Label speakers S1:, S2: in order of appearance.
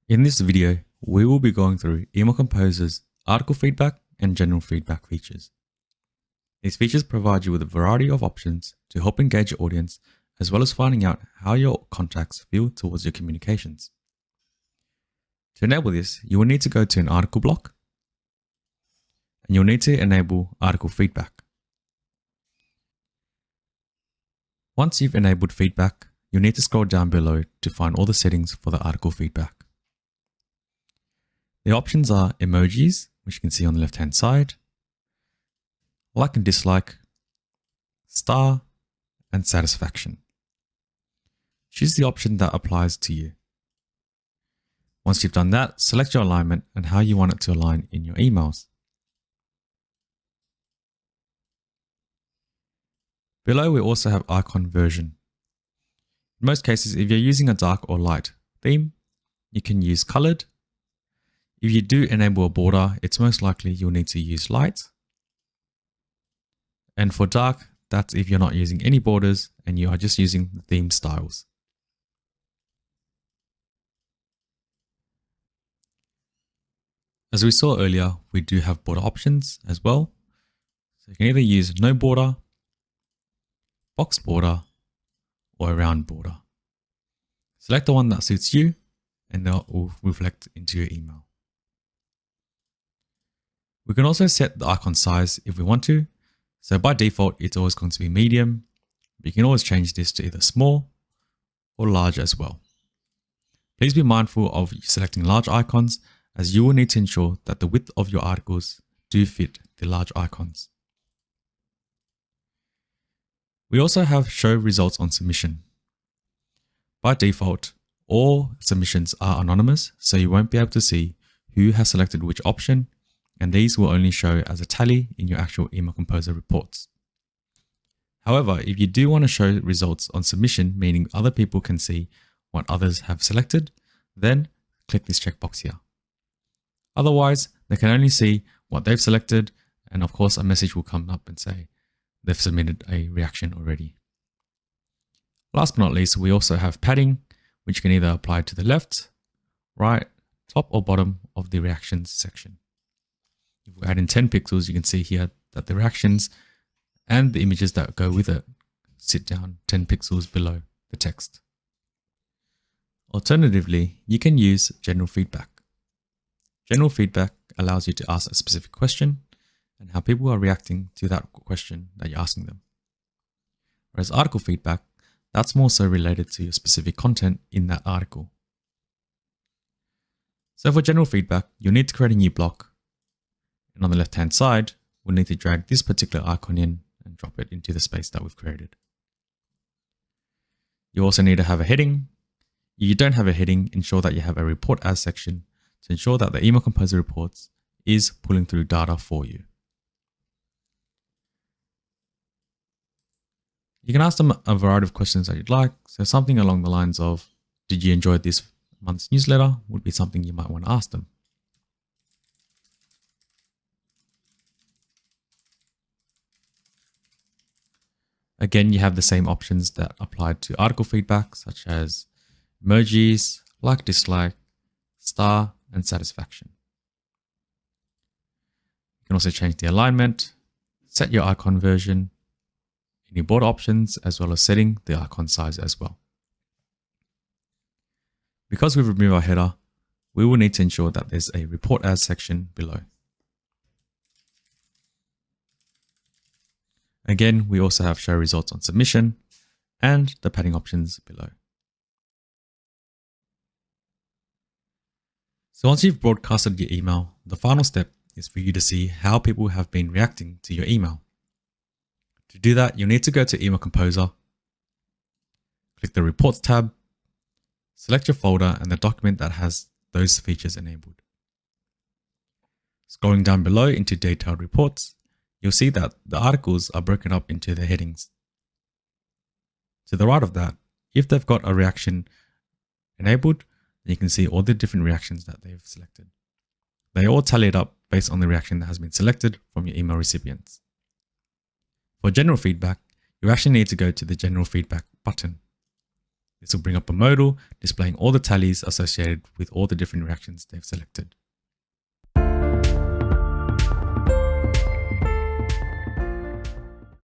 S1: In this video, we will be going through Email Composer's article feedback and general feedback features. These features provide you with a variety of options to help engage your audience, as well as finding out how your contacts feel towards your communications. To enable this, you will need to go to an article block, and you'll need to enable article feedback. Once you've enabled feedback, you'll need to scroll down below to find all the settings for the article feedback. The options are emojis, which you can see on the left-hand side, like and dislike, star, and satisfaction. Choose the option that applies to you. Once you've done that, select your alignment and how you want it to align in your emails. Below, we also have icon version. In most cases, if you're using a dark or light theme, you can use colored. If you do enable a border, it's most likely you'll need to use light. And for dark, that's if you're not using any borders and you are just using the theme styles. As we saw earlier, we do have border options as well. So you can either use no border, box border, or a round border. Select the one that suits you and that will reflect into your email. We can also set the icon size if we want to. So by default, it's always going to be medium, but you can always change this to either small or large as well. Please be mindful of selecting large icons, as you will need to ensure that the width of your articles do fit the large icons. We also have show results on submission. By default, all submissions are anonymous, so you won't be able to see who has selected which option, and these will only show as a tally in your actual Email Composer reports. However, if you do want to show results on submission, meaning other people can see what others have selected, then click this checkbox here. Otherwise, they can only see what they've selected, and of course a message will come up and say they've submitted a reaction already. Last but not least, we also have padding, which can either apply to the left, right, top or bottom of the reactions section. If we add in 10 pixels, you can see here that the reactions and the images that go with it sit down 10 pixels below the text. Alternatively, you can use general feedback. General feedback allows you to ask a specific question and how people are reacting to that question that you're asking them. Whereas article feedback, that's more so related to your specific content in that article. So for general feedback, you'll need to create a new block. And on the left-hand side, we'll need to drag this particular icon in and drop it into the space that we've created. You also need to have a heading. If you don't have a heading, ensure that you have a report as section to ensure that the Email Composer reports is pulling through data for you. You can ask them a variety of questions that you'd like. So something along the lines of, did you enjoy this month's newsletter? Would be something you might want to ask them. Again, you have the same options that applied to article feedback, such as emojis, like, dislike, star, and satisfaction. You can also change the alignment, set your icon version, any border options, as well as setting the icon size as well. Because we've removed our header, we will need to ensure that there's a report as section below. Again, we also have show results on submission and the padding options below. So once you've broadcasted your email, the final step is for you to see how people have been reacting to your email. To do that, you'll need to go to Email Composer, click the Reports tab, select your folder and the document that has those features enabled. Scrolling down below into Detailed Reports, you'll see that the articles are broken up into their headings. To the right of that, if they've got a reaction enabled, then you can see all the different reactions that they've selected. They all tallied up based on the reaction that has been selected from your email recipients. For general feedback, you actually need to go to the General Feedback button. This will bring up a modal displaying all the tallies associated with all the different reactions they've selected.